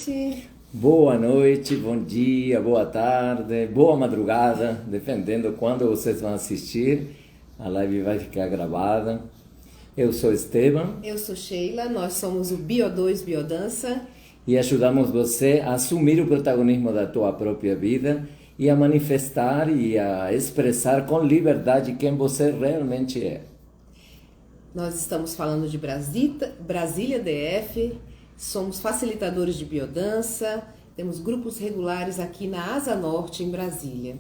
noite. Boa noite, bom dia, boa tarde, boa madrugada, dependendo quando vocês vão assistir. A live vai ficar gravada. Eu sou Esteban Eu sou Sheila, nós somos o Bio2 Biodança. e ajudamos você a assumir o protagonismo da tua própria vida e a manifestar e a expressar com liberdade quem você realmente é. Nós estamos falando de Brasília DF, somos facilitadores de biodança, temos grupos regulares aqui na Asa Norte, em Brasília.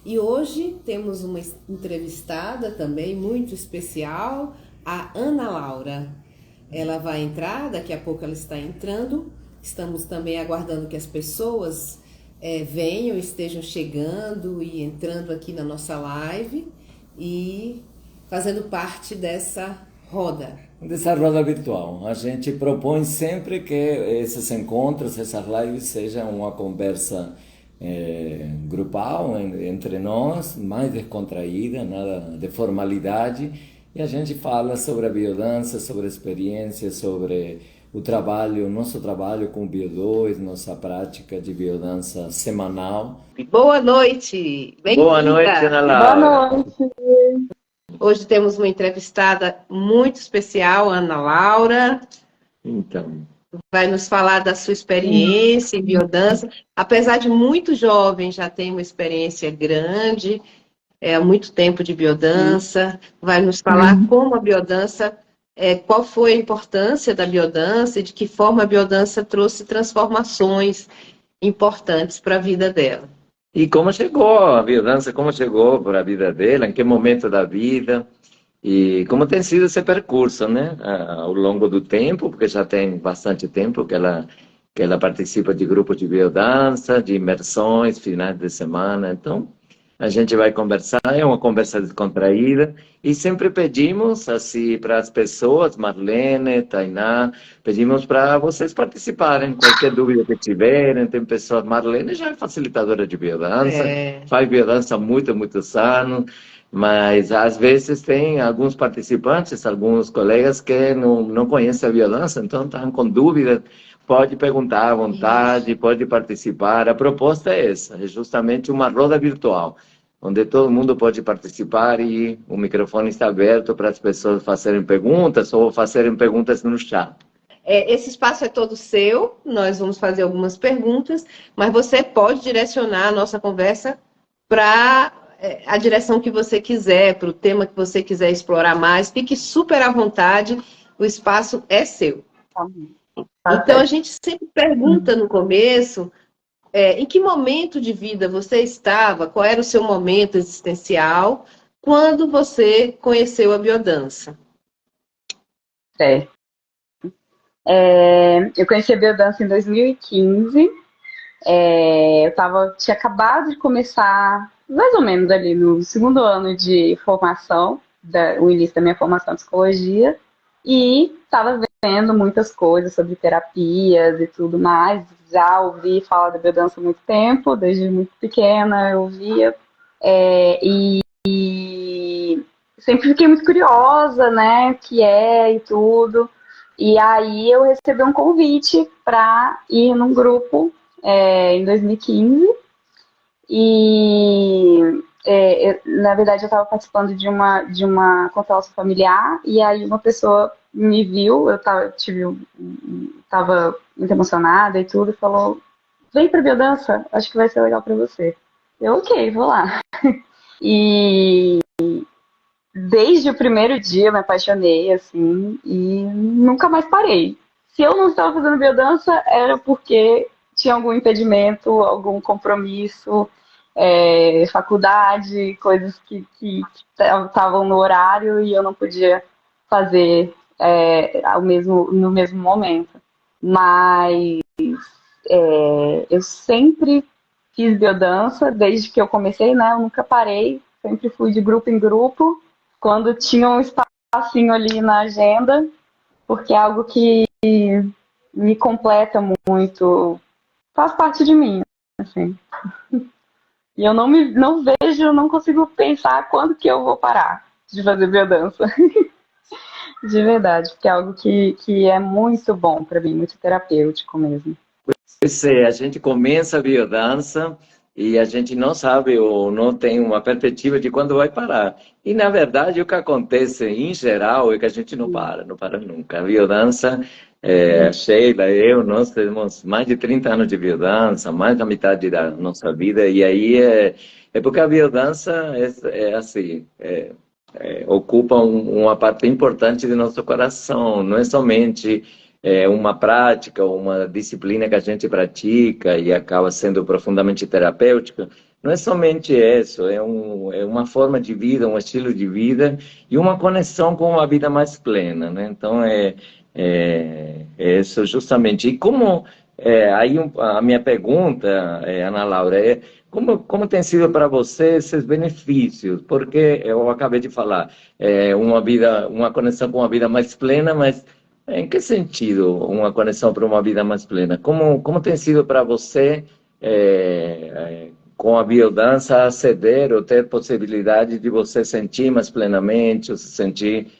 E hoje temos uma entrevistada também muito especial, a Ana Laura. Ela vai entrar, daqui a pouco ela está entrando. Estamos também aguardando que as pessoas venham, estejam chegando e entrando aqui na nossa live e fazendo parte dessa roda. Dessa roda virtual. A gente propõe sempre que esses encontros, essas lives sejam uma conversa grupal entre nós, mais descontraída, nada de formalidade, e a gente fala sobre a biodança, sobre a experiência, sobre o trabalho, nosso trabalho com o Bio2, nossa prática de biodança semanal. Boa noite, bem-vinda. Boa noite, Ana Boa Laura. noite. Hoje temos uma entrevistada muito especial, Ana Laura. Então, Vai nos falar da sua experiência em biodança. Apesar de muito jovem, já tem uma experiência grande, há muito tempo de biodança. Vai nos falar como a biodança, qual foi a importância da biodança e de que forma a biodança trouxe transformações importantes para a vida dela. e como chegou a biodança, como chegou para a vida dela, em que momento da vida, e como tem sido esse percurso, né, ao longo do tempo, porque já tem bastante tempo que ela participa de grupos de biodança, de imersões, finais de semana. Então, a gente vai conversar, é uma conversa descontraída, e sempre pedimos, assim, para as pessoas, Marlene, Tainá, pedimos para vocês participarem, qualquer dúvida que tiverem. Tem pessoas, Marlene já é facilitadora de biodança, faz biodança há muitos anos, mas às vezes tem alguns participantes, alguns colegas que não conhecem a biodança, então estão com dúvidas. Pode perguntar à vontade, pode participar. A proposta é essa, é justamente uma roda virtual, onde todo mundo pode participar e o microfone está aberto para as pessoas fazerem perguntas ou fazerem perguntas no chat. Esse espaço é todo seu, nós vamos fazer algumas perguntas, mas você pode direcionar a nossa conversa para a direção que você quiser, para o tema que você quiser explorar mais. Fique super à vontade, o espaço é seu. Então, a gente sempre pergunta no começo, em que momento de vida você estava, qual era o seu momento existencial, quando você conheceu a biodança? Eu conheci a biodança em 2015. Tinha acabado de começar, mais ou menos ali no segundo ano de formação, o início da minha formação em psicologia, e estava vendo muitas coisas sobre terapias e tudo mais. Já ouvi falar da biodança há muito tempo, desde muito pequena eu ouvia, e sempre fiquei muito curiosa, né, que e tudo. E aí eu recebi um convite para ir num grupo em 2015. Na verdade, eu estava participando de uma constelação familiar, e aí uma pessoa me viu, eu estava muito emocionada e tudo, e falou: vem para biodança, acho que vai ser legal para você. Eu, ok, vou lá. E desde o primeiro dia eu me apaixonei, assim, e nunca mais parei. Se eu não estava fazendo biodança, era porque tinha algum impedimento, algum compromisso, faculdade, coisas que estavam no horário e eu não podia fazer no mesmo momento. Mas eu sempre fiz biodança, desde que eu comecei, né? Eu nunca parei, sempre fui de grupo em grupo, quando tinha um espacinho ali na agenda, porque é algo que me completa muito, faz parte de mim, assim. E eu não vejo, não consigo pensar quando que eu vou parar de fazer biodança. De verdade, porque é algo que é muito bom para mim, muito terapêutico mesmo. Pois é, a gente começa a biodança e a gente não sabe ou não tem uma perspectiva de quando vai parar. E, na verdade, o que acontece em geral é que a gente não para nunca. A biodança, a Sheila, eu, nós temos mais de 30 anos de biodança, mais da metade da nossa vida, e aí é porque a biodança é assim, ocupa uma parte importante do nosso coração, não é somente uma prática, uma disciplina que a gente pratica e acaba sendo profundamente terapêutica, não é somente isso, é uma forma de vida, um estilo de vida e uma conexão com uma vida mais plena, né? Então, é isso justamente. E como, aí a minha pergunta, Ana Laura, como tem sido para você esses benefícios? Porque eu acabei de falar, uma vida, uma conexão com uma vida mais plena, mas em que sentido uma conexão para uma vida mais plena? Como tem sido para você, com a biodança, aceder ou ter possibilidade de você sentir mais plenamente, ou se sentir,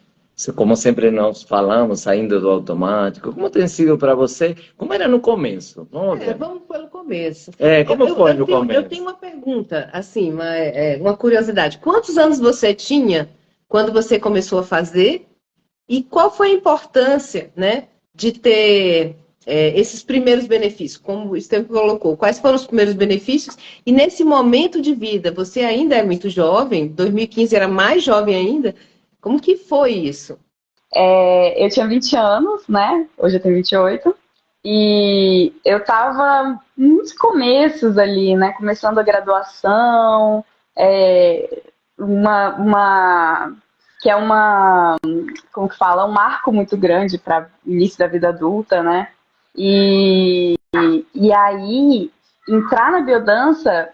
como sempre nós falamos, saindo do automático? Como tem sido para você? Como era no começo? Vamos pelo começo. Como foi no começo? Eu tenho uma pergunta, assim, uma curiosidade. Quantos anos você tinha quando você começou a fazer? E qual foi a importância, né, de ter esses primeiros benefícios? Como o Estevam colocou, quais foram os primeiros benefícios? E nesse momento de vida, você ainda é muito jovem, 2015 era mais jovem ainda, como que foi isso? Eu tinha 20 anos, né? Hoje eu tenho 28. E eu estava nos começos ali, né? Começando a graduação, é, que é como que fala, um marco muito grande para o início da vida adulta, né? E aí, entrar na biodança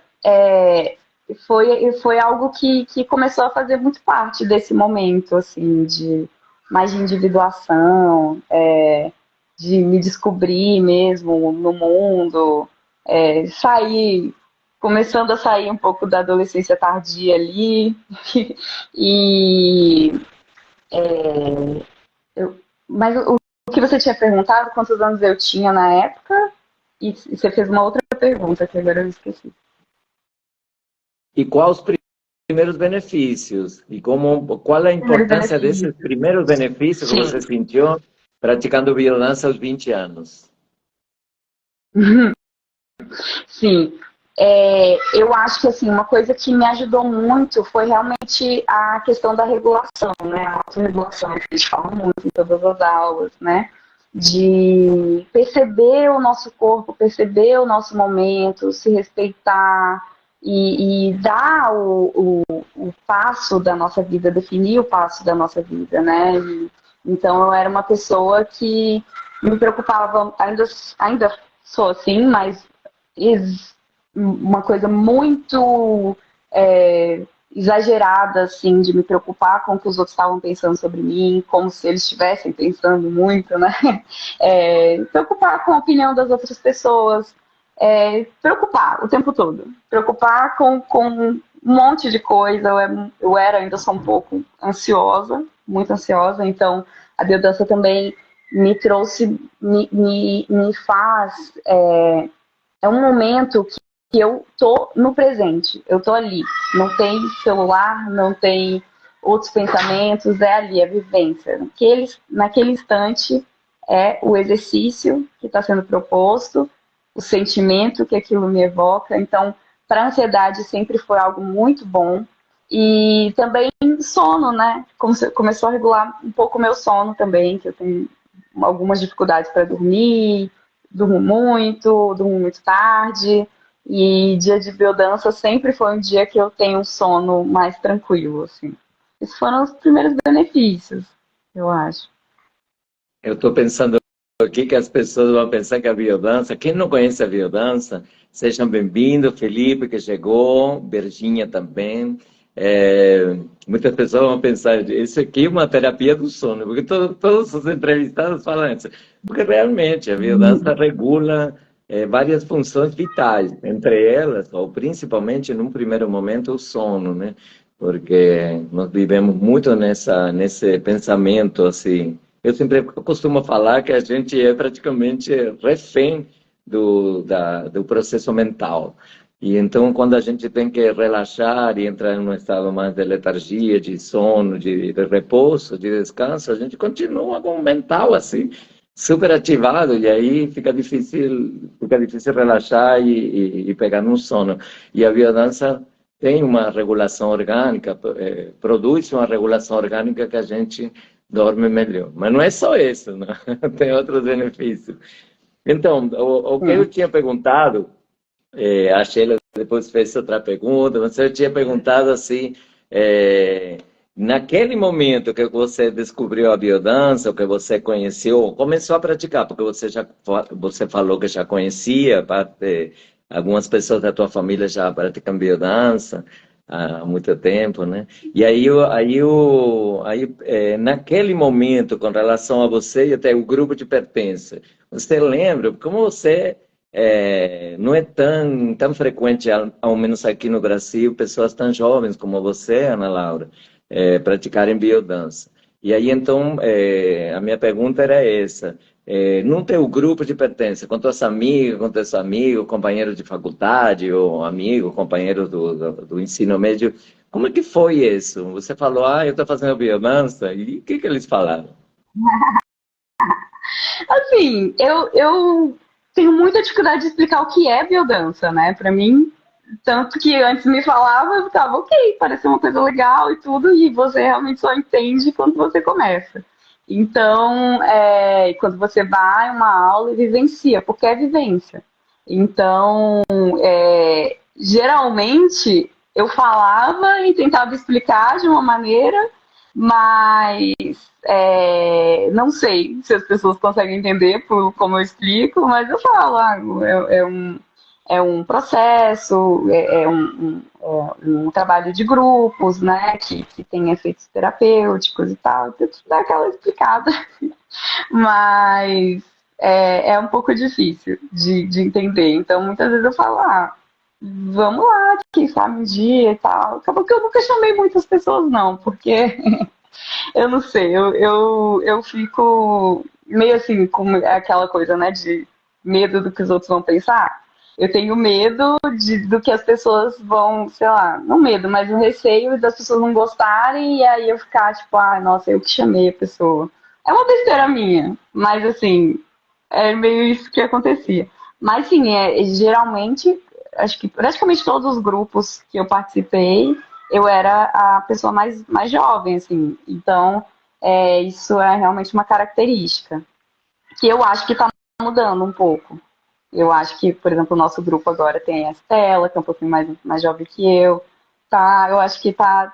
foi algo que começou a fazer muito parte desse momento, assim, mais de individuação, de me descobrir mesmo no mundo, começando a sair um pouco da adolescência tardia ali, e mas o que você tinha perguntado, quantos anos eu tinha na época, e você fez uma outra pergunta que agora eu esqueci. E quais os primeiros benefícios? E qual a importância desses primeiros benefícios que você sentiu praticando biodança aos 20 anos? Sim. Eu acho que assim, uma coisa que me ajudou muito foi realmente a questão da regulação, né? A autorregulação, que a gente fala muito em todas as aulas, né? De perceber o nosso corpo, perceber o nosso momento, se respeitar e dar o passo da nossa vida, definir o passo da nossa vida, né? Então eu era uma pessoa que me preocupava, ainda sou assim, mas uma coisa muito exagerada, assim, de me preocupar com o que os outros estavam pensando sobre mim, como se eles estivessem pensando muito, né? Preocupar com a opinião das outras pessoas, preocupar o tempo todo, preocupar com um monte de coisa. Eu ainda sou um pouco ansiosa, muito ansiosa, então a biodança também me trouxe, me faz... É um momento que eu tô no presente, eu tô ali. Não tem celular, não tem outros pensamentos, é ali, é vivência. Naquele instante é o exercício que está sendo proposto, o sentimento que aquilo me evoca. Então, para a ansiedade sempre foi algo muito bom. E também sono, né? Começou a regular um pouco o meu sono também, que eu tenho algumas dificuldades para dormir, durmo muito tarde, e dia de biodança sempre foi um dia que eu tenho um sono mais tranquilo, assim. Esses foram os primeiros benefícios, eu acho. Eu estou pensando aqui que as pessoas vão pensar que a biodança, quem não conhece a biodança, sejam bem-vindos, Felipe que chegou, Virginia também. Muitas pessoas vão pensar, isso aqui é uma terapia do sono, porque todos os entrevistados falam isso. Porque realmente a biodança regula várias funções vitais, entre elas, ou principalmente, num primeiro momento, o sono, né? Porque nós vivemos muito nesse pensamento, assim. Eu sempre costumo falar que a gente é praticamente refém do processo mental. E então, quando a gente tem que relaxar e entrar em um estado mais de letargia, de sono, de repouso, de descanso, a gente continua com o mental assim, super ativado, e aí fica difícil relaxar e pegar no sono. E a biodança tem uma regulação orgânica, produz uma regulação orgânica que a gente dorme melhor. Mas não é só isso, né? Tem outros benefícios. Então, o que eu tinha perguntado, a Sheila depois fez outra pergunta, mas eu tinha perguntado assim, naquele momento que você descobriu a biodança, que você conheceu, começou a praticar, porque você falou que já conhecia, algumas pessoas da tua família já praticam biodança há muito tempo, né? E naquele momento, com relação a você e até o grupo de pertença, você lembra como você não é tão frequente, ao menos aqui no Brasil, pessoas tão jovens como você, Ana Laura, praticarem biodança. E aí, então, a minha pergunta era essa. No teu grupo de pertença, com tuas amigas, com teus amigos, companheiros de faculdade, ou amigo, companheiro do ensino médio, como é que foi isso? Você falou, eu estou fazendo biodança, e o que eles falaram? Assim, eu tenho muita dificuldade de explicar o que é biodança, né? Pra mim, tanto que antes me falava, eu ficava, ok, parece uma coisa legal e tudo, e você realmente só entende quando você começa. Então, quando você vai a uma aula e vivencia, porque é vivência. Então, geralmente, eu falava e tentava explicar de uma maneira, mas não sei se as pessoas conseguem entender por como eu explico, mas eu falo, é um processo, um trabalho de grupos, né, que tem efeitos terapêuticos e tal, tem que dar aquela explicada, mas é um pouco difícil de entender, então muitas vezes eu falo, vamos lá, quem sabe um dia e tal. Acabou que eu nunca chamei muitas pessoas, não, porque eu não sei, eu fico meio assim, com aquela coisa, né, de medo do que os outros vão pensar. Eu tenho medo do que as pessoas vão, sei lá, não medo, mas o receio das pessoas não gostarem e aí eu ficar tipo, nossa, eu que chamei a pessoa. É uma besteira minha, mas assim, é meio isso que acontecia. Mas sim, geralmente, acho que praticamente todos os grupos que eu participei, eu era a pessoa mais jovem, assim. Então, isso é realmente uma característica que eu acho que está mudando um pouco. Eu acho que, por exemplo, o nosso grupo agora tem a Estela, que é um pouquinho mais jovem que eu. Tá, eu acho que tá.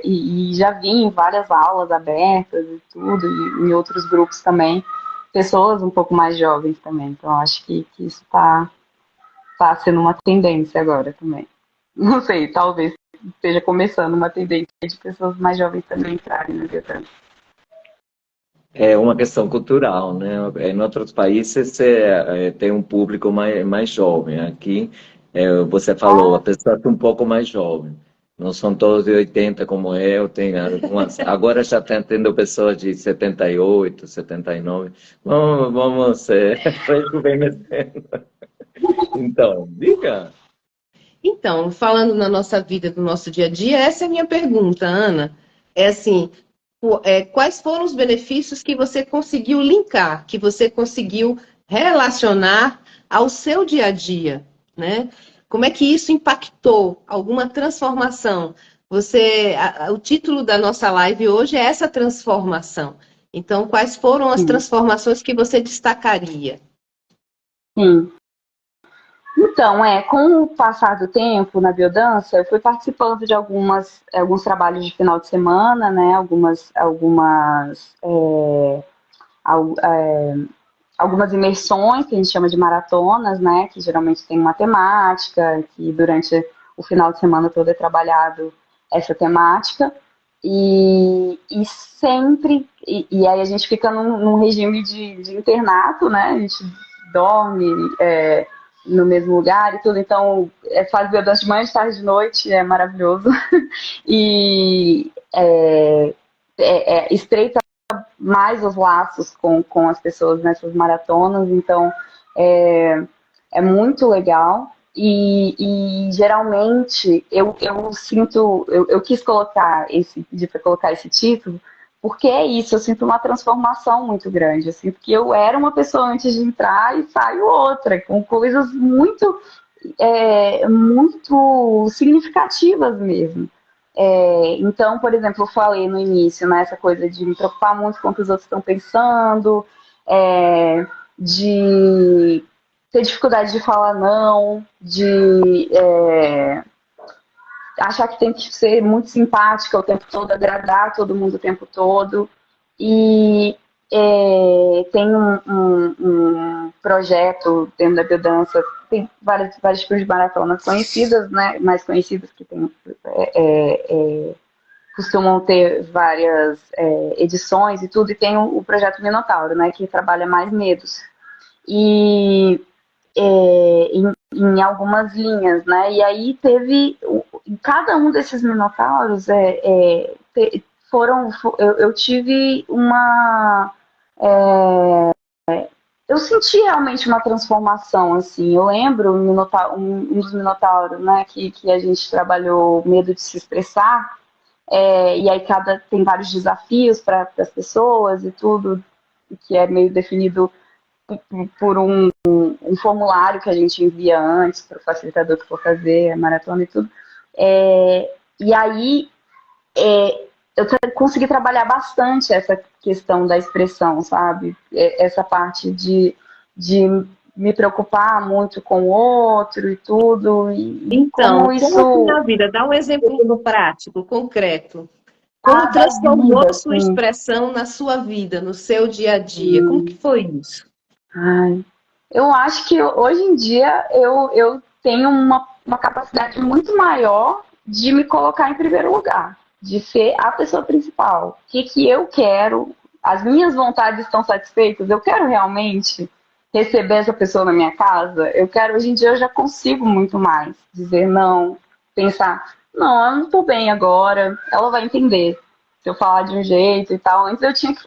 E já vi em várias aulas abertas e tudo, e em outros grupos também, pessoas um pouco mais jovens também. Então, eu acho que isso tá sendo uma tendência agora também. Não sei, talvez esteja começando uma tendência de pessoas mais jovens também entrarem no biodança. É uma questão cultural, né? Em outros países tem um público mais jovem. Aqui, você falou, a pessoa é um pouco mais jovem. Não são todos de 80 como eu, tem algumas. Agora já está tendo pessoas de 78, 79. Vamos rejuvenescendo. Então, diga. Então, falando na nossa vida, do nosso dia a dia, essa é a minha pergunta, Ana. É assim, quais foram os benefícios que você conseguiu linkar, que você conseguiu relacionar ao seu dia a dia, né? Como é que isso impactou alguma transformação? O título da nossa live hoje é essa transformação. Então, quais foram as transformações que você destacaria? Sim. Então, com o passar do tempo na biodança, eu fui participando de alguns trabalhos de final de semana, né? Algumas imersões, que a gente chama de maratonas, né? Que geralmente tem uma temática, que durante o final de semana todo é trabalhado essa temática. E sempre. E aí a gente fica num regime de internato, né? A gente dorme no mesmo lugar e tudo. Então, faz biodança de manhã, de tarde, de noite, é maravilhoso. E estreita mais os laços com as pessoas nessas maratonas. Então, é muito legal. E geralmente eu sinto, eu quis colocar pedir para colocar esse título, porque é isso, eu sinto uma transformação muito grande. Eu sinto que eu era uma pessoa antes de entrar e saio outra, com coisas muito significativas mesmo. Então, por exemplo, eu falei no início, né, essa coisa de me preocupar muito com o que os outros estão pensando, de ter dificuldade de falar não, de achar que tem que ser muito simpática o tempo todo, agradar todo mundo o tempo todo. E tem um projeto dentro da biodança, tem vários tipos de maratonas conhecidas, né, mais conhecidas que tem, costumam ter várias edições e tudo, e tem o projeto Minotauro, né, que trabalha mais medos. E em algumas linhas, né? E aí teve em cada um desses minotauros eu tive uma eu senti realmente uma transformação, assim. Eu lembro um dos minotauros, né, que a gente trabalhou medo de se expressar, e aí tem vários desafios para as pessoas e tudo, que é meio definido por um formulário que a gente envia antes para o facilitador que for fazer a maratona e tudo. E aí eu consegui trabalhar bastante essa questão da expressão, sabe? Essa parte de me preocupar muito com o outro e tudo. E Então, como como assim isso. na vida? Dá um exemplo prático, concreto. Como Da transformou vida, a sua assim. expressão na sua vida, no seu dia a dia? Como que foi isso? Ai, eu acho que hoje em dia eu tenho uma capacidade muito maior de me colocar em primeiro lugar, de ser a pessoa principal. O que eu quero, as minhas vontades estão satisfeitas, eu quero realmente receber essa pessoa na minha casa, eu quero, hoje em dia eu já consigo muito mais dizer não, pensar, não, eu não estou bem agora, ela vai entender se eu falar de um jeito e tal. Antes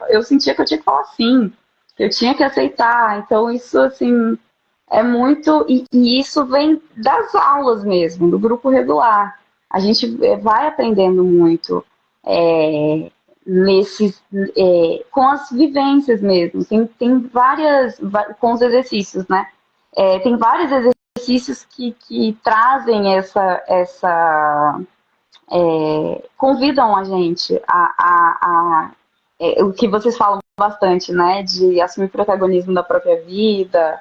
eu sentia que eu tinha que falar sim, eu tinha que aceitar. Então, isso, assim, é muito. E isso vem das aulas mesmo, do grupo regular. A gente vai aprendendo muito nesses, com as vivências mesmo. Tem várias. Com os exercícios, né? Tem vários exercícios que trazem convidam a gente o que vocês falam bastante, né, de assumir protagonismo da própria vida.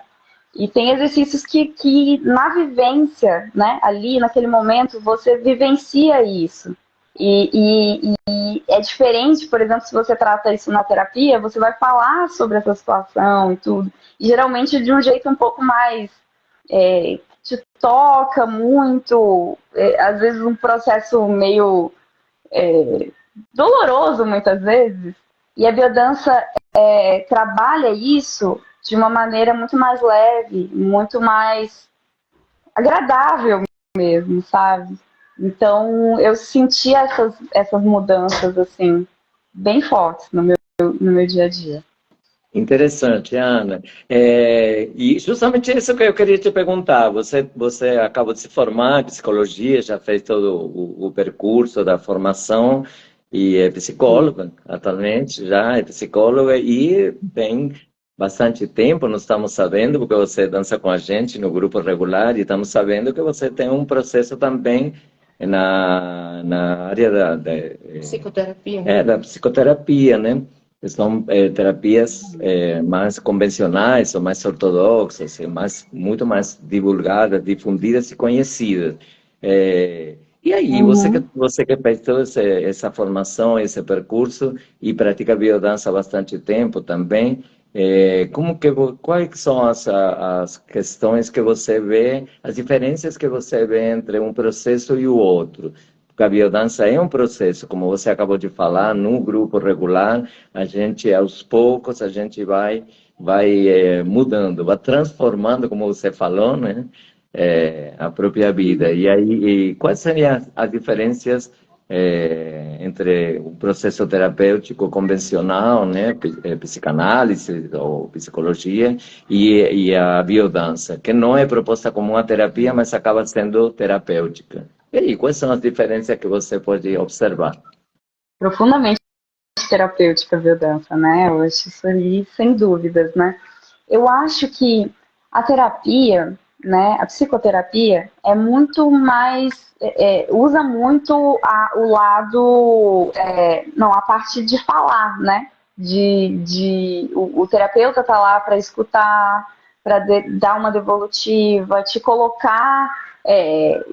E tem exercícios que na vivência, né, ali naquele momento, você vivencia isso. E é diferente, por exemplo, se você trata isso na terapia, você vai falar sobre essa situação e tudo. E geralmente de um jeito um pouco mais te toca muito, às vezes um processo meio doloroso muitas vezes. E a biodança trabalha isso de uma maneira muito mais leve, muito mais agradável mesmo, sabe? Então eu senti essas mudanças assim bem fortes no meu dia a dia. Interessante, Ana. E justamente isso que eu queria te perguntar. Você acabou de se formar em psicologia, já fez todo o percurso da formação e é psicóloga atualmente, já é psicóloga e tem bastante tempo, nós estamos sabendo, porque você dança com a gente no grupo regular e estamos sabendo que você tem um processo também na área Psicoterapia. da psicoterapia, né? São terapias mais convencionais ou mais ortodoxas, muito mais divulgadas, difundidas e conhecidas. E aí, você que fez toda essa formação, esse percurso e pratica biodança há bastante tempo também, quais são as questões que você vê, as diferenças que você vê entre um processo e o outro? Porque a biodança é um processo, como você acabou de falar, no grupo regular, a gente, aos poucos, a gente vai mudando, vai transformando, como você falou, né, a própria vida. E aí, quais seriam as diferenças entre o processo terapêutico convencional, né, psicanálise ou psicologia, e a biodança, que não é proposta como uma terapia, mas acaba sendo terapêutica. E aí, quais são as diferenças que você pode observar? Profundamente terapêutica a biodança, né? Eu acho isso ali sem dúvidas, né? Eu acho que a terapia, né, a psicoterapia é muito mais, usa muito o lado, não, a parte de falar, né? O terapeuta tá lá para escutar, para dar uma devolutiva, te colocar,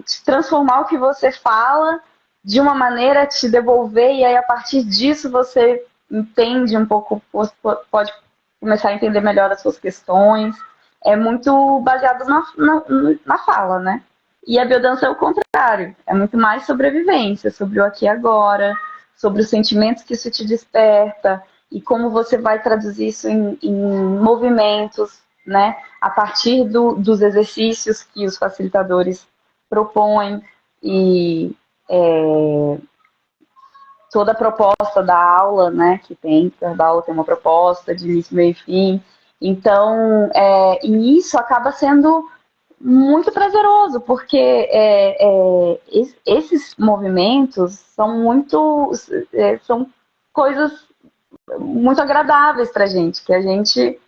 te transformar o que você fala de uma maneira, te devolver, e aí a partir disso você entende um pouco, pode começar a entender melhor as suas questões. É muito baseado na fala, né? E a biodança é o contrário, é muito mais sobrevivência, sobre o aqui e agora, sobre os sentimentos que isso te desperta e como você vai traduzir isso em movimentos, né? A partir dos exercícios que os facilitadores propõem e toda a proposta da aula, né, que tem, cada aula tem uma proposta de início, meio e fim. Então, e isso acaba sendo muito prazeroso, porque esses movimentos são são coisas muito agradáveis para a gente, que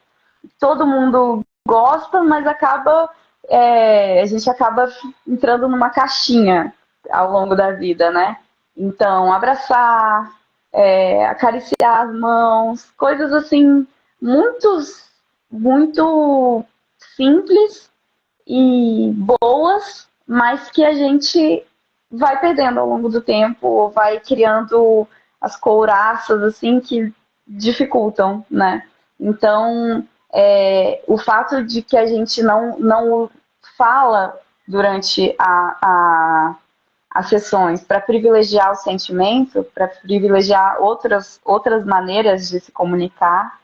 todo mundo gosta, mas a gente acaba entrando numa caixinha ao longo da vida, né? Então, abraçar, acariciar as mãos, coisas assim, muito simples e boas, mas que a gente vai perdendo ao longo do tempo, ou vai criando as couraças, assim, que dificultam, né? Então, o fato de que a gente não fala durante as sessões para privilegiar o sentimento, para privilegiar outras maneiras de se comunicar,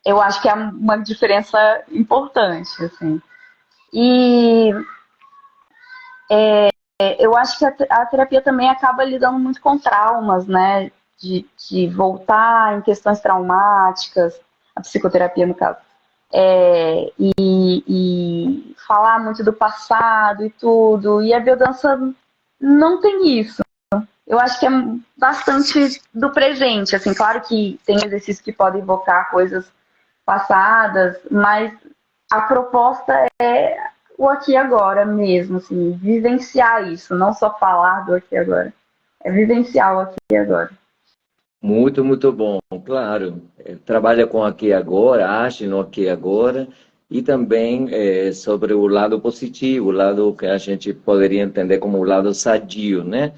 eu acho que é uma diferença importante, assim. E eu acho que a terapia também acaba lidando muito com traumas, né? De voltar em questões traumáticas, a psicoterapia, no caso. E falar muito do passado e tudo. E a biodança não tem isso. Eu acho que é bastante do presente. Assim, claro que tem exercícios que podem evocar coisas passadas, mas a proposta é o aqui e agora mesmo, assim, vivenciar isso, não só falar do aqui e agora, é vivenciar o aqui e agora. Muito, muito bom, claro. Trabalha com aqui e agora, age no aqui e agora, e também sobre o lado positivo, o lado que a gente poderia entender como o lado sadio, né?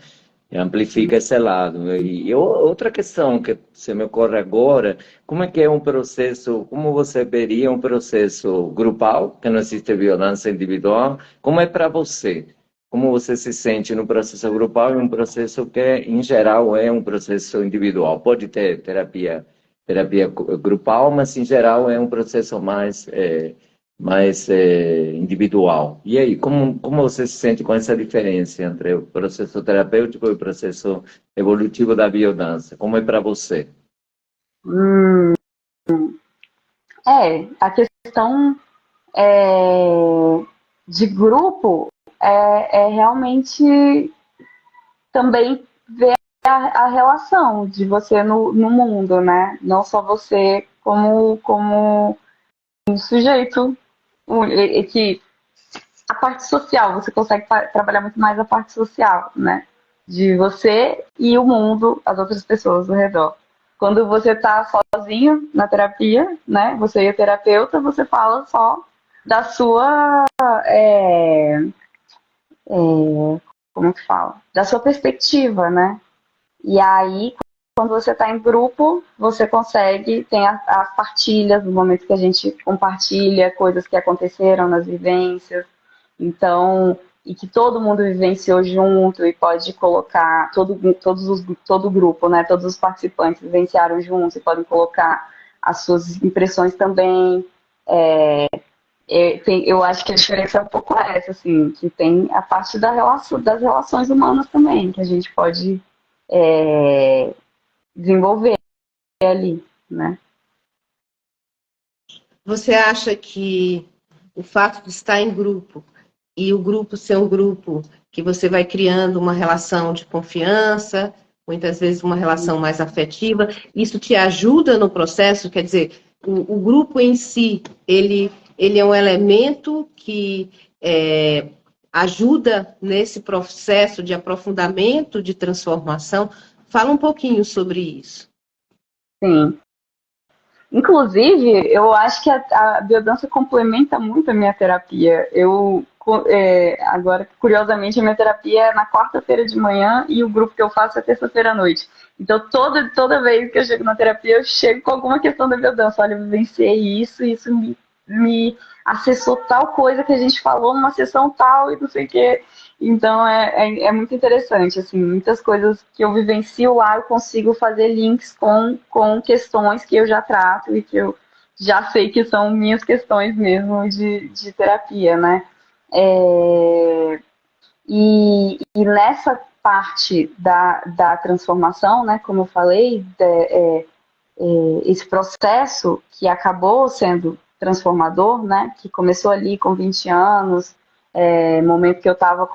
Amplifica esse lado. E outra questão que se me ocorre agora, como é que é um processo, como você veria um processo grupal, que não existe violência individual, como é para você? Como você se sente no processo grupal e um processo que, em geral, é um processo individual? Pode ter terapia grupal, mas, em geral, é um processo mais individual. E aí, como você se sente com essa diferença entre o processo terapêutico e o processo evolutivo da biodança? Como é para você? A questão de grupo é realmente também ver a relação de você no mundo, né? Não só você como um sujeito que a parte social, você consegue trabalhar muito mais a parte social, né? De você e o mundo, as outras pessoas ao redor. Quando você está sozinho na terapia, né? Você e o terapeuta, você fala só da sua como que fala? Da sua perspectiva, né? E aí, quando você está em grupo, você consegue, tem as partilhas, no momento que a gente compartilha coisas que aconteceram nas vivências, então, e que todo mundo vivenciou junto e pode colocar, todo o grupo, né, todos os participantes vivenciaram juntos e podem colocar as suas impressões também, Eu acho que a diferença é um pouco essa, assim, que tem a parte das relações humanas também, que a gente pode desenvolver ali, né? Você acha que o fato de estar em grupo e o grupo ser um grupo que você vai criando uma relação de confiança, muitas vezes uma relação mais afetiva, isso te ajuda no processo? Quer dizer, o grupo em si, ele é um elemento que ajuda nesse processo de aprofundamento, de transformação? Fala um pouquinho sobre isso. Sim. Inclusive, eu acho que a biodança complementa muito a minha terapia. Agora, curiosamente, a minha terapia é na quarta-feira de manhã e o grupo que eu faço é terça-feira à noite. Então, toda vez que eu chego na terapia, eu chego com alguma questão da biodança. Olha, eu vivenciei isso, isso me acessou tal coisa que a gente falou numa sessão tal e não sei o quê. Então é muito interessante, assim, muitas coisas que eu vivencio lá eu consigo fazer links com questões que eu já trato e que eu já sei que são minhas questões mesmo de terapia, né? E nessa parte da transformação, né, como eu falei, esse processo que acabou sendo transformador, né, que começou ali com 20 anos, momento que eu estava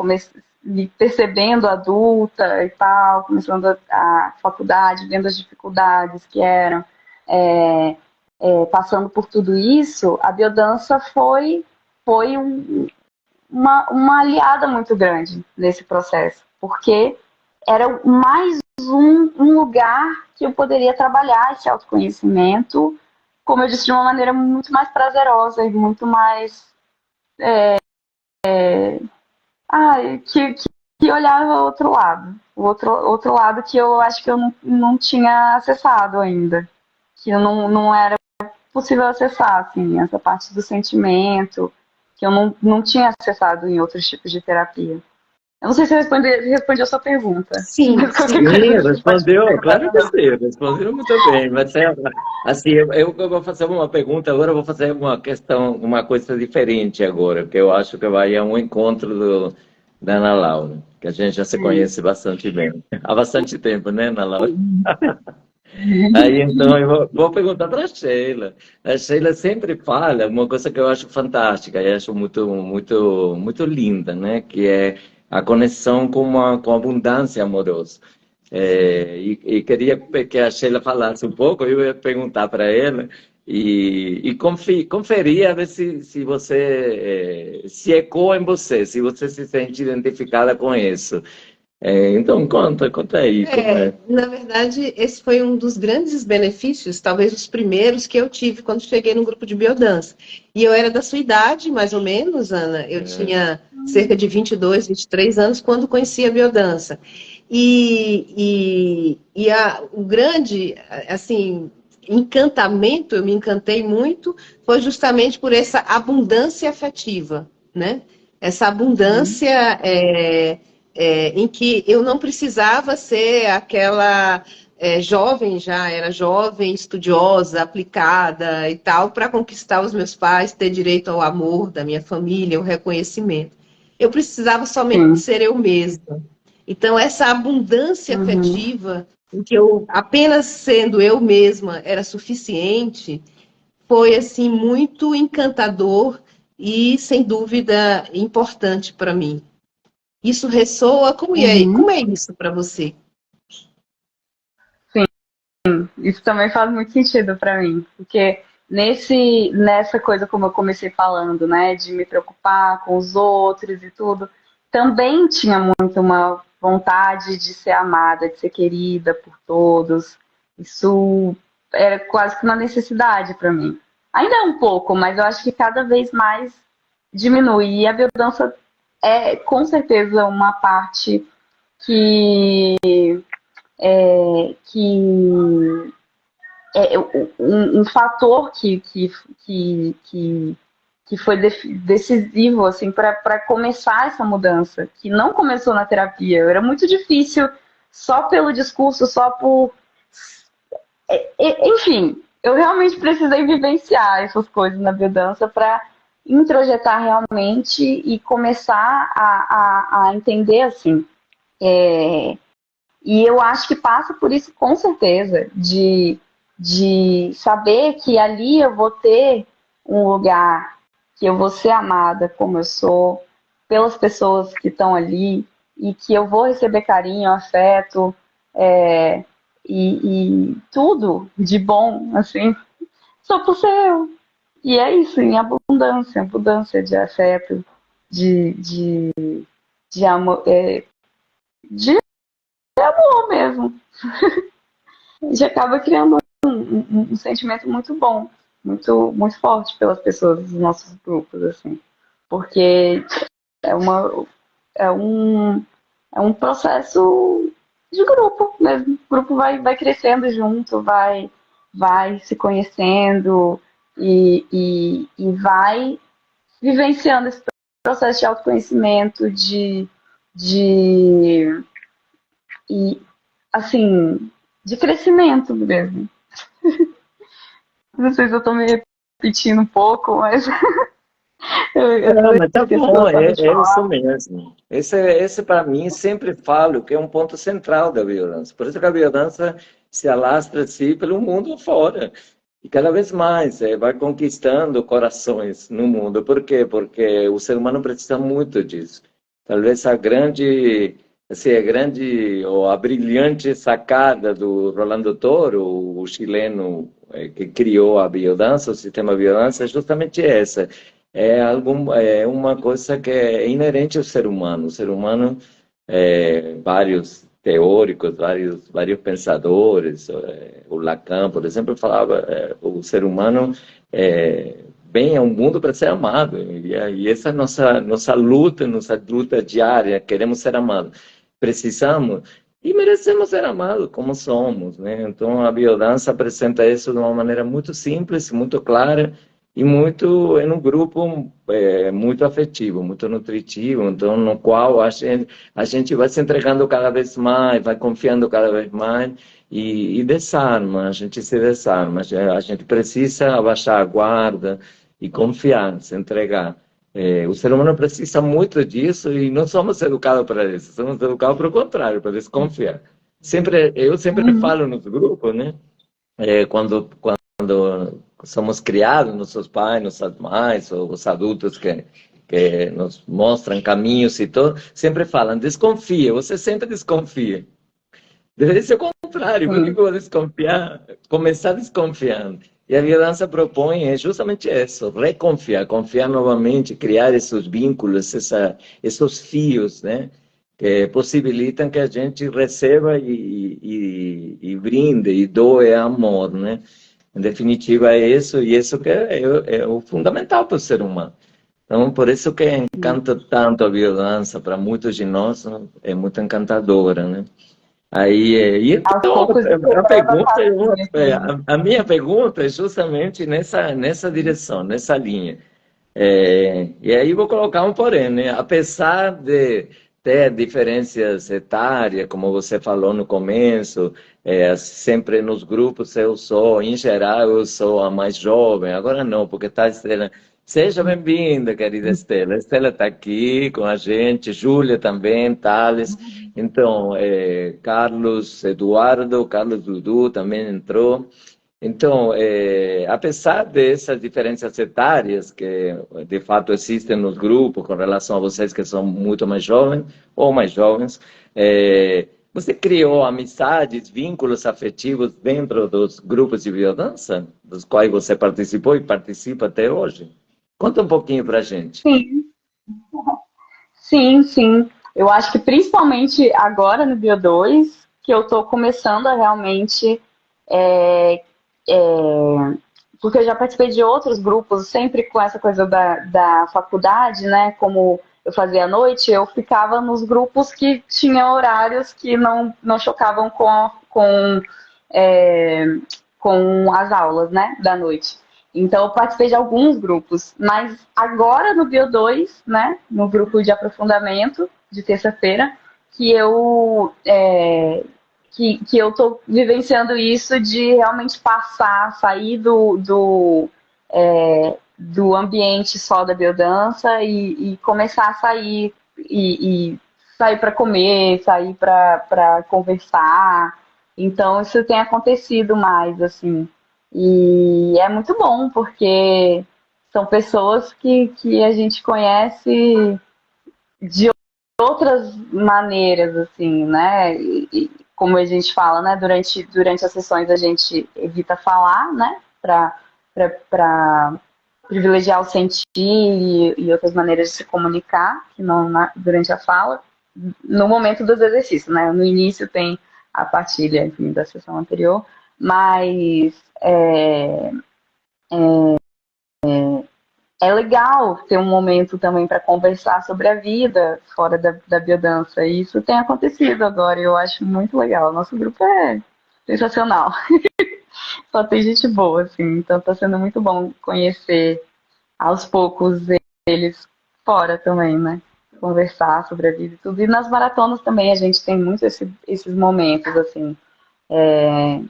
me percebendo adulta e tal, começando a faculdade, vendo as dificuldades que eram, passando por tudo isso, a biodança foi uma aliada muito grande nesse processo, porque era mais um lugar que eu poderia trabalhar esse autoconhecimento, como eu disse, de uma maneira muito mais prazerosa e muito mais que olhava o outro lado. O outro lado que eu acho que eu não tinha acessado ainda. Que eu não era possível acessar, assim, essa parte do sentimento, que eu não tinha acessado em outros tipos de terapia. Eu não sei se eu respondi a sua pergunta, Sim, mas qualquer sim. coisa Sim, a gente pode respondeu, perguntar claro de que novo. sim, respondeu muito bem. Mas assim, eu vou fazer uma pergunta agora, eu vou fazer uma questão, uma coisa diferente agora, que eu acho que vai ao encontro da Ana Laura, que a gente já se conhece bastante bem. Há bastante tempo, né, Ana Laura? Aí então eu vou perguntar para a Sheila. A Sheila sempre fala uma coisa que eu acho fantástica e acho muito, muito, muito linda, né? Que é a conexão com a abundância amorosa. E queria que a Sheila falasse um pouco, eu ia perguntar para ela e conferir a ver se você se ecoa em você, se você se sente identificada com isso. Então conta aí como é. Na verdade, esse foi um dos grandes benefícios, talvez os primeiros que eu tive quando cheguei no grupo de biodança. E eu era da sua idade, mais ou menos, Ana. Eu tinha cerca de 22, 23 anos quando conheci a biodança. O grande, assim, encantamento, eu me encantei muito, foi justamente por essa abundância afetiva, né? Essa abundância em que eu não precisava ser aquela jovem, já era jovem, estudiosa, aplicada e tal, para conquistar os meus pais, ter direito ao amor da minha família, o reconhecimento. Eu precisava somente Sim. ser eu mesma. Então, essa abundância Uhum. afetiva, em que eu apenas sendo eu mesma era suficiente, foi assim muito encantador e, sem dúvida, importante para mim. Isso ressoa? Como Uhum. é isso para você? Isso também faz muito sentido para mim, porque nessa coisa, como eu comecei falando, né, de me preocupar com os outros e tudo, também tinha muito uma vontade de ser amada, de ser querida por todos. Isso era quase que uma necessidade para mim. Ainda é um pouco, mas eu acho que cada vez mais diminui. E a biodança é com certeza uma parte que que um fator que foi decisivo assim para começar essa mudança, que não começou na terapia. Era muito difícil só pelo discurso, só por. Enfim, eu realmente precisei vivenciar essas coisas na biodança introjetar realmente e começar a entender assim. E eu acho que passa por isso com certeza, de saber que ali eu vou ter um lugar, que eu vou ser amada como eu sou, pelas pessoas que estão ali, e que eu vou receber carinho, afeto, é, e tudo de bom, assim, só por ser eu. E é isso, em abundância, abundância de afeto, de, de, de amor, de amor mesmo. A gente acaba criando um sentimento muito bom, muito forte pelas pessoas dos nossos grupos, assim. Porque é, uma, é, um, é um processo de grupo mesmo. O grupo vai crescendo junto, vai se conhecendo e vai vivenciando esse processo de autoconhecimento, de e assim, de crescimento mesmo. Não sei se eu tô me repetindo um pouco, mas Não, eu mas tá esqueci bom, totalmente de é isso falar. mesmo. Esse para mim, sempre falo que é um ponto central da violência. Por isso que a violência se alastra assim pelo mundo fora. E cada vez mais vai conquistando corações no mundo. Por quê? Porque o ser humano precisa muito disso. Talvez a grande ou a brilhante sacada do Rolando Toro, o chileno que criou a biodança, o sistema biodança, é justamente essa. É uma coisa que é inerente ao ser humano. O ser humano, vários teóricos, vários pensadores, o Lacan, por exemplo, falava o ser humano vem ao mundo para ser amado. E essa é a nossa luta diária. Queremos ser amados. Precisamos e merecemos ser amados como somos, né? Então, a biodança apresenta isso de uma maneira muito simples, muito clara, e muito em um grupo muito afetivo, muito nutritivo, então no qual a gente vai se entregando cada vez mais, vai confiando cada vez mais e desarma, a gente se desarma, a gente precisa abaixar a guarda e confiar, se entregar. O ser humano precisa muito disso e não somos educados para isso, somos educados para o contrário, para desconfiar. Eu sempre Uhum. falo nos grupos, né? Quando somos criados, nossos pais, nossas mães, ou os adultos que nos mostram caminhos e tudo, sempre falam, desconfia, você sempre desconfia. Deveria ser o contrário, por que eu Sim. vou desconfiar? Começar desconfiando. E a liderança propõe justamente isso, reconfiar, confiar novamente, criar esses vínculos, esses fios, né? Que possibilitam que a gente receba e brinde e doe amor, né? Em definitiva, é isso, e isso que é o fundamental para o ser humano. Então, por isso que encanta tanto a biodança, para muitos de nós, né? É muito encantadora, né? Aí, e Aos então, poucos isso leva a minha pergunta é justamente nessa direção, nessa linha. E aí vou colocar um porém, né? Apesar de ter diferenças etárias, como você falou no começo, sempre nos grupos em geral, eu sou a mais jovem, agora não, porque está a Estela. Seja bem-vinda, querida Estela. Estela está aqui com a gente, Júlia também, Thales. Então, Carlos Eduardo, Carlos Dudu também entrou. Então, apesar dessas diferenças etárias que de fato existem nos grupos com relação a vocês que são muito mais jovens ou mais jovens, você criou amizades, vínculos afetivos dentro dos grupos de biodança, dos quais você participou e participa até hoje? Conta um pouquinho para a gente. sim, sim. Eu acho que principalmente agora no Bio 2, que eu estou começando a realmente é, é, porque eu já participei de outros grupos, sempre com essa coisa da faculdade, né? Como eu fazia à noite, eu ficava nos grupos que tinham horários que não chocavam é, com as aulas, né? Da noite. Então, eu participei de alguns grupos, mas agora no Bio 2, né? No grupo de aprofundamento de terça-feira, que eu que eu tô vivenciando isso de realmente passar, sair do ambiente só da biodança e começar a sair e sair para comer, sair para conversar. Então isso tem acontecido mais assim. E é muito bom porque são pessoas que a gente conhece de outras maneiras, assim, né? Como a gente fala, né? Durante as sessões a gente evita falar, né? Para privilegiar o sentir e outras maneiras de se comunicar, que não durante a fala, no momento dos exercícios, né? No início tem a partilha, enfim, da sessão anterior, mas é legal ter um momento também para conversar sobre a vida fora da biodança. E isso tem acontecido agora e eu acho muito legal. Nosso grupo é sensacional. Só tem gente boa, assim. Então tá sendo muito bom conhecer aos poucos eles fora também, né? Conversar sobre a vida e tudo. E nas maratonas também a gente tem muito esses momentos, assim,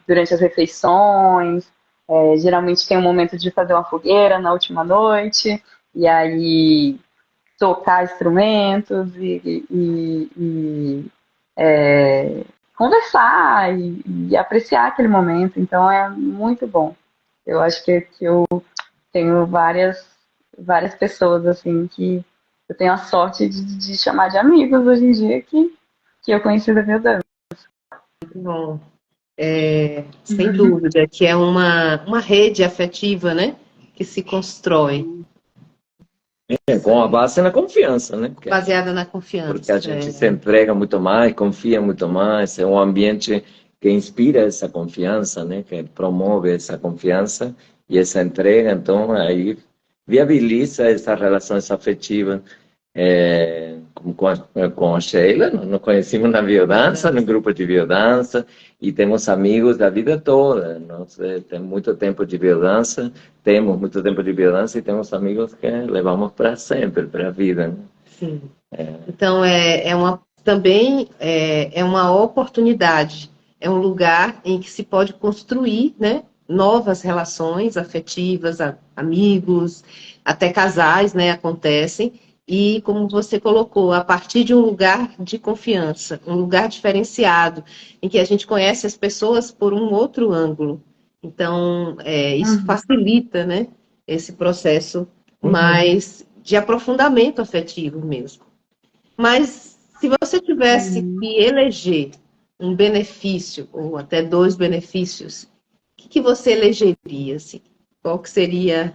durante as refeições. Geralmente tem um momento de fazer uma fogueira na última noite, e aí tocar instrumentos conversar e apreciar aquele momento. Então é muito bom. Eu acho que eu tenho várias pessoas assim que eu tenho a sorte de chamar de amigos hoje em dia que eu conheci da minha dança. Muito bom. Sem dúvida, que é uma rede afetiva, né? Que se constrói, Com a base na confiança, né? baseada na Porque a confiança. gente se entrega muito mais, confia muito mais, é um ambiente que inspira essa confiança, né? Que promove essa confiança e essa entrega, então aí viabiliza essas relações afetivas. Como com a Sheila, nos conhecemos na biodança, no grupo de biodança, e temos amigos da vida toda. Nós temos muito tempo de biodança, e temos amigos que levamos para sempre, para a vida. Né? Sim. Então, também é uma oportunidade, é um lugar em que se pode construir, né, novas relações afetivas, amigos, até casais, né, acontecem, e como você colocou, a partir de um lugar de confiança, um lugar diferenciado, em que a gente conhece as pessoas por um outro ângulo. Então, isso facilita, né, esse processo mais de aprofundamento afetivo mesmo. Mas se você tivesse que eleger um benefício, ou até dois benefícios, o que você elegeria? Assim? Qual que seria,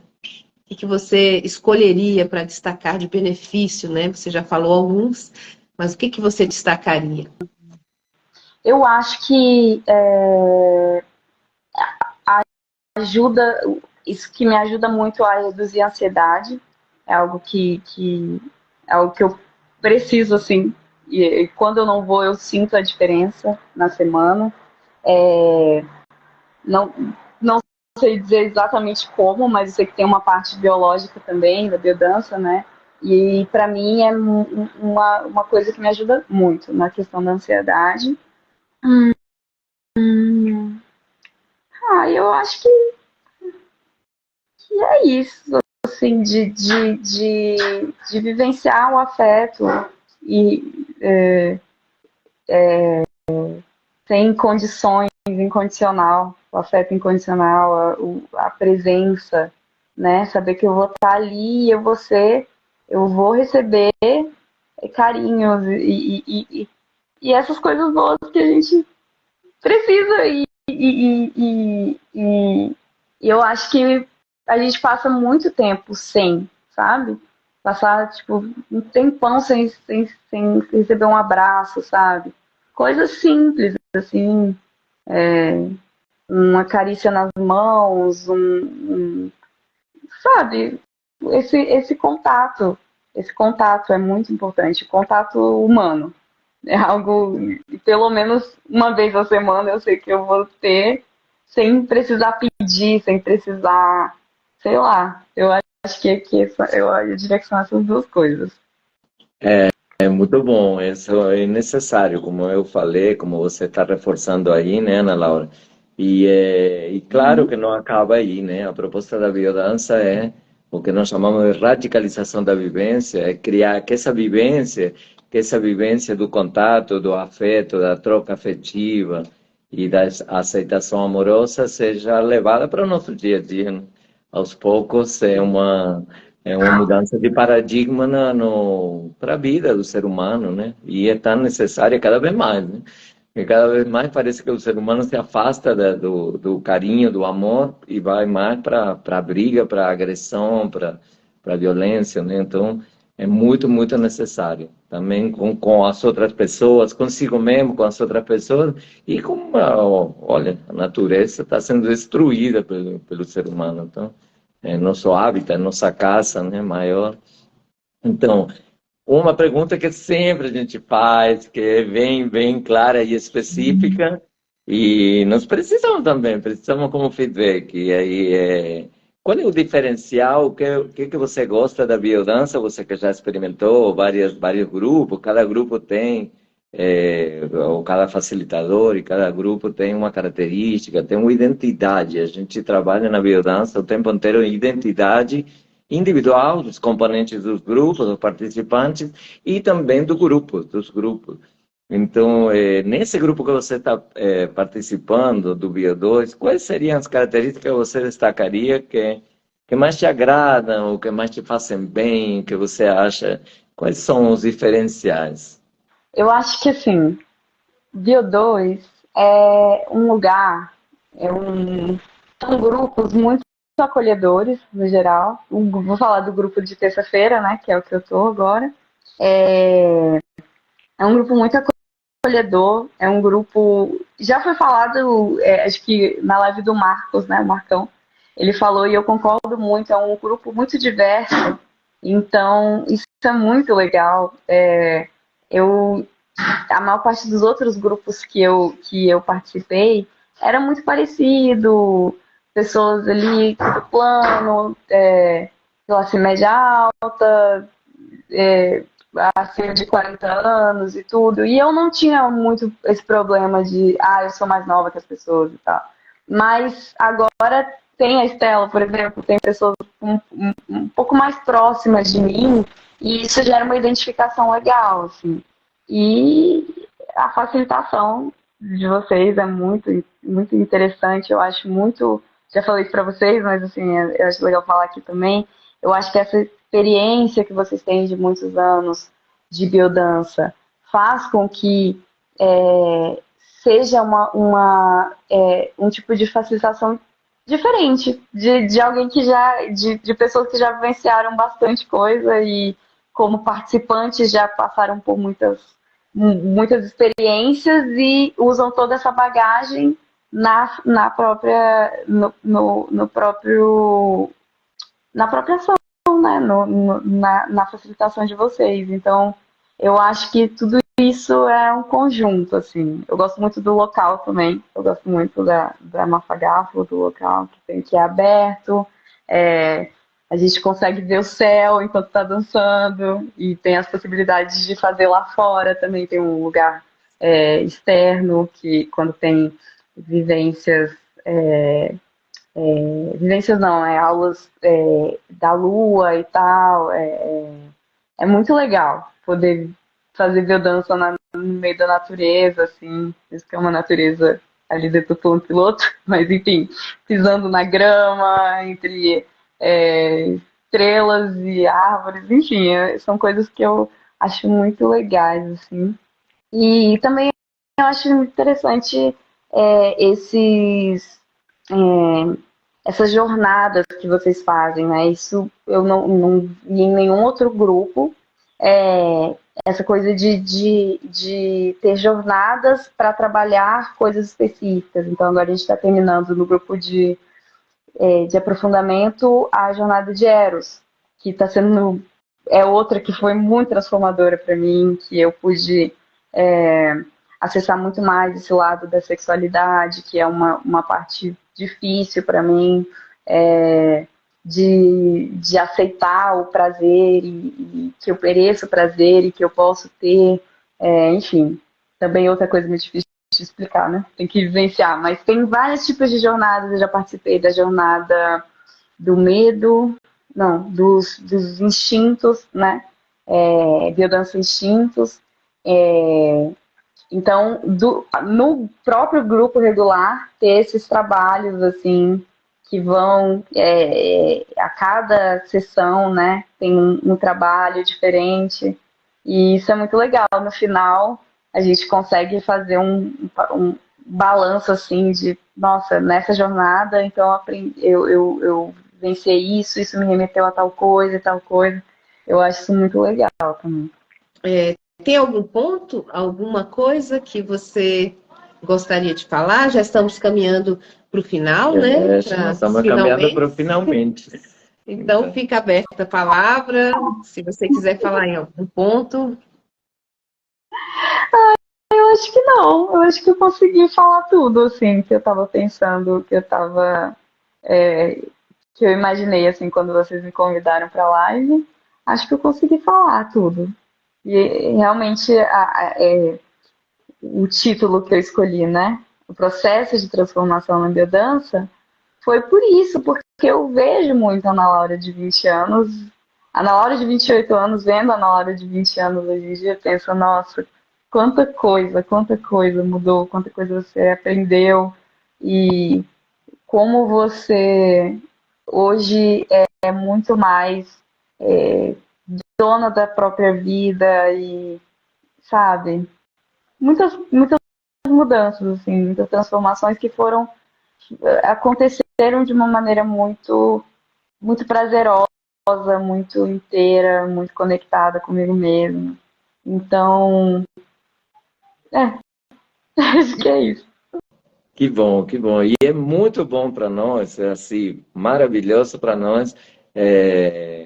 o que você escolheria para destacar de benefício, né? Você já falou alguns, mas o que você destacaria? Eu acho que ajuda, isso que me ajuda muito a reduzir a ansiedade, é algo é algo que eu preciso, assim, e quando eu não vou, eu sinto a diferença na semana. Não, não sei dizer exatamente como, mas eu sei que tem uma parte biológica também, da biodança, né? E para mim é uma coisa que me ajuda muito na questão da ansiedade. Eu acho que é isso, assim, de vivenciar o afeto e sem condições, incondicional, o afeto incondicional, a presença, né? Saber que eu vou estar ali, eu vou receber carinhos e essas coisas boas que a gente precisa e eu acho que a gente passa muito tempo sem, sabe? Passar, tipo, um tempão sem receber um abraço, sabe? Coisas simples, assim, uma carícia nas mãos, sabe? Esse contato é muito importante, contato humano. É algo, pelo menos uma vez na semana eu sei que eu vou ter, sem precisar pedir, sem precisar, sei lá. Eu acho eu diria que são essas duas coisas. É muito bom, isso é necessário, como eu falei, como você está reforçando aí, né, Ana Laura? E claro que não acaba aí, né? A proposta da biodança é o que nós chamamos de radicalização da vivência, é criar que essa vivência do contato, do afeto, da troca afetiva e da aceitação amorosa seja levada para o nosso dia a dia, né? Aos poucos é uma mudança de paradigma para a vida do ser humano, né? E é tão necessária cada vez mais, né? E cada vez mais parece que o ser humano se afasta do carinho, do amor e vai mais para a briga, para a agressão, para a violência, né? Então, é muito, muito necessário. Também com as outras pessoas, consigo mesmo, com as outras pessoas e olha, a natureza está sendo destruída pelo ser humano. Então, é nosso hábitat, nossa casa, né, maior. Então, uma pergunta que sempre a gente faz, que é bem clara e específica, e nós precisamos como feedback. E aí, qual é o diferencial? O que você gosta da biodança? Você que já experimentou vários grupos, cada grupo tem, ou cada facilitador e cada grupo tem uma característica, tem uma identidade. A gente trabalha na biodança o tempo inteiro em identidade individual dos componentes dos grupos, dos participantes, e também dos grupos. Então, nesse grupo que você está participando, do Bio2, quais seriam as características que você destacaria que mais te agradam, ou que mais te fazem bem, que você acha, quais são os diferenciais? Eu acho que, assim, Bio2 é um lugar, são grupos muito acolhedores, no geral. Vou falar do grupo de terça-feira, né, que é o que eu tô agora. É um grupo muito acolhedor, é um grupo... Já foi falado, acho que na live do Marcos, né, o Marcão, ele falou e eu concordo muito, é um grupo muito diverso, então isso é muito legal. A maior parte dos outros grupos que eu participei era muito parecido, pessoas ali do plano, classe média alta, acima de 40 anos e tudo. E eu não tinha muito esse problema de, eu sou mais nova que as pessoas e tal. Mas agora tem a Estela, por exemplo, tem pessoas um pouco mais próximas de mim e isso gera uma identificação legal, assim. E a facilitação de vocês é muito, muito interessante, eu acho muito, já falei isso para vocês, mas assim, eu acho legal falar aqui também. Eu acho que essa experiência que vocês têm de muitos anos de biodança faz com que seja um tipo de facilitação diferente, de alguém que de pessoas que já vivenciaram bastante coisa e como participantes já passaram por muitas experiências e usam toda essa bagagem na própria ação, né? Na facilitação de vocês. Então, eu acho que tudo isso é um conjunto, assim. Eu gosto muito do local também. Eu gosto muito da Mafagafo, do local que é aberto. A gente consegue ver o céu enquanto está dançando e tem as possibilidades de fazer lá fora. Também tem um lugar externo que quando tem vivências vivências não, aulas da lua e tal. É muito legal poder fazer biodança no meio da natureza, assim, isso que é uma natureza ali dentro do plano piloto, mas enfim, pisando na grama, entre estrelas e árvores, enfim, são coisas que eu acho muito legais, assim. E também eu acho interessante essas jornadas que vocês fazem, né? Isso eu não vi em nenhum outro grupo. Essa coisa de ter jornadas para trabalhar coisas específicas. Então, agora a gente está terminando no grupo de aprofundamento a jornada de Eros, que está sendo outra que foi muito transformadora para mim, que eu pude acessar muito mais esse lado da sexualidade, que é uma parte difícil para mim, de aceitar o prazer e que eu mereço prazer e que eu posso ter, enfim, também outra coisa muito difícil de explicar, né? Tem que vivenciar, mas tem vários tipos de jornadas. Eu já participei da jornada do medo, não, dos instintos, né? Biodança instintos. Então, no próprio grupo regular, ter esses trabalhos, assim, que vão, a cada sessão, né, tem um trabalho diferente, e isso é muito legal. No final, a gente consegue fazer um balanço, assim, de, nossa, nessa jornada, então eu venci isso me remeteu a tal coisa e tal coisa. Eu acho isso muito legal também. Tem algum ponto, alguma coisa que você gostaria de falar? Já estamos caminhando para o final, né? Nós estamos caminhando para o finalmente. Então, fica aberta a palavra. Se você quiser falar em algum ponto. Eu acho que não. Eu acho que eu consegui falar tudo, assim, que eu estava pensando, que eu imaginei, assim, quando vocês me convidaram para a live. Acho que eu consegui falar tudo. E realmente o título que eu escolhi, né? O processo de transformação na biodança, foi por isso, porque eu vejo muito a Ana Laura de 20 anos, a Ana Laura de 28 anos, vendo a Ana Laura de 20 anos hoje em dia, penso, nossa, quanta coisa mudou, quanta coisa você aprendeu, e como você hoje é muito mais dona da própria vida e, sabe, muitas mudanças, assim, muitas transformações que aconteceram de uma maneira muito prazerosa, muito inteira, muito conectada comigo mesma. Então, acho que é isso. Que bom, que bom. E é muito bom para nós, é assim, maravilhoso para nós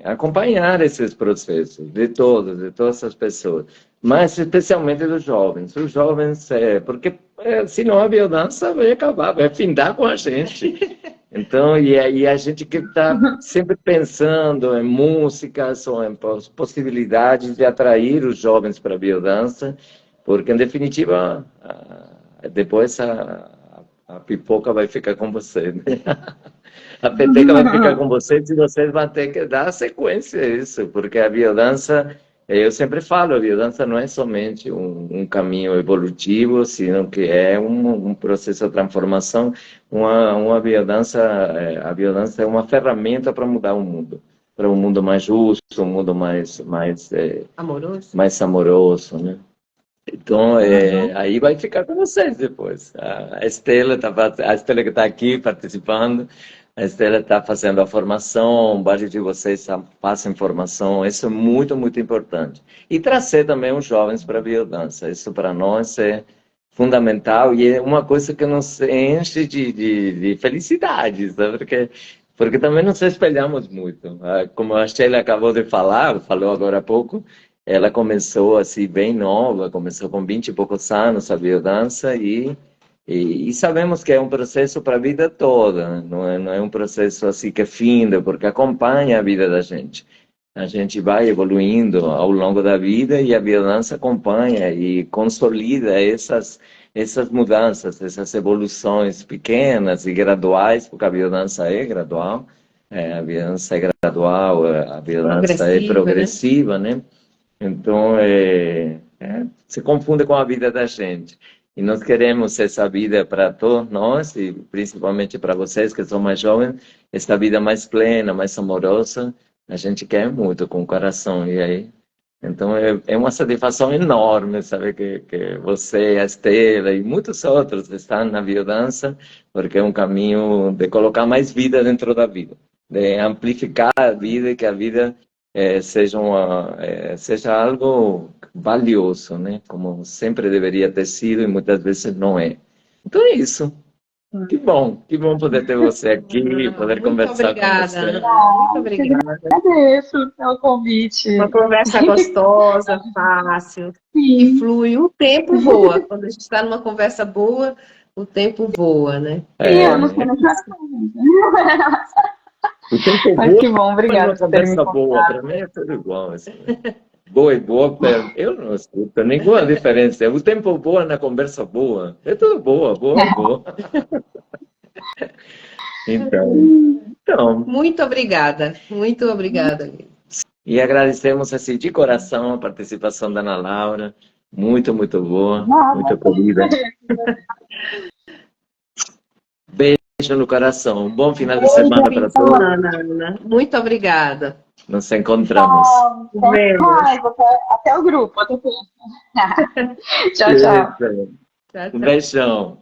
acompanhar esses processos de todas as pessoas, mas especialmente dos jovens. Os jovens, porque senão a biodança vai acabar, vai findar com a gente. Então, e aí a gente que está sempre pensando em músicas ou em possibilidades de atrair os jovens para a biodança, porque, em definitiva, depois a pipoca vai ficar com você, né? A peteca vai ficar com vocês e vocês vão ter que dar sequência a isso, porque a biodança, eu sempre falo, a biodança não é somente um caminho evolutivo, sino que é um processo de transformação. A biodança é uma ferramenta para mudar o mundo, para um mundo mais justo, um mundo mais amoroso, né? Então, aí vai ficar com vocês depois. A Estela que está aqui participando, a Estela está fazendo a formação, vários de vocês passam formação, isso é muito, muito importante. E trazer também os jovens para a biodança, isso para nós é fundamental e é uma coisa que nos enche de felicidade, sabe? Porque também nos espelhamos muito. Como a Estela acabou de falar, falou agora há pouco, ela começou assim bem nova, começou com 20 e poucos anos a biodança e sabemos que é um processo para a vida toda, não é um processo assim que finda, porque acompanha a vida da gente. A gente vai evoluindo ao longo da vida e a biodança acompanha e consolida essas mudanças, essas evoluções pequenas e graduais, porque a biodança é gradual, a biodança é gradual, a biodança é progressiva, né? Então, se confunde com a vida da gente. E nós queremos essa vida para todos nós, e principalmente para vocês que são mais jovens, essa vida mais plena, mais amorosa, a gente quer muito com o coração. E aí, então, é uma satisfação enorme saber que você, a Estela e muitos outros estão na biodança, porque é um caminho de colocar mais vida dentro da vida, de amplificar a vida e que a vida seja algo valioso, né? Como sempre deveria ter sido e muitas vezes não é. Então é isso. Que bom poder ter você aqui, poder conversar com você. Muito obrigada. Agradeço pelo convite. Uma conversa gostosa, fácil, que flui. O tempo voa. Quando a gente está numa conversa boa, o tempo voa, né? Eu não sei Mas que bom, obrigada. Conversa boa, para mim é tudo igual. Assim. Boa e boa, eu não escuto nenhuma diferença. O tempo boa na conversa boa. É tudo boa. Então. Então, Muito obrigada, Lili. e agradecemos assim de coração a participação da Ana Laura, muito, muito boa, muito acolhida. Beijo no coração, um bom final de semana para todos. Ana. Muito obrigada. Nos encontramos. Até mais, até o grupo. Até tchau, tchau. Um beijão.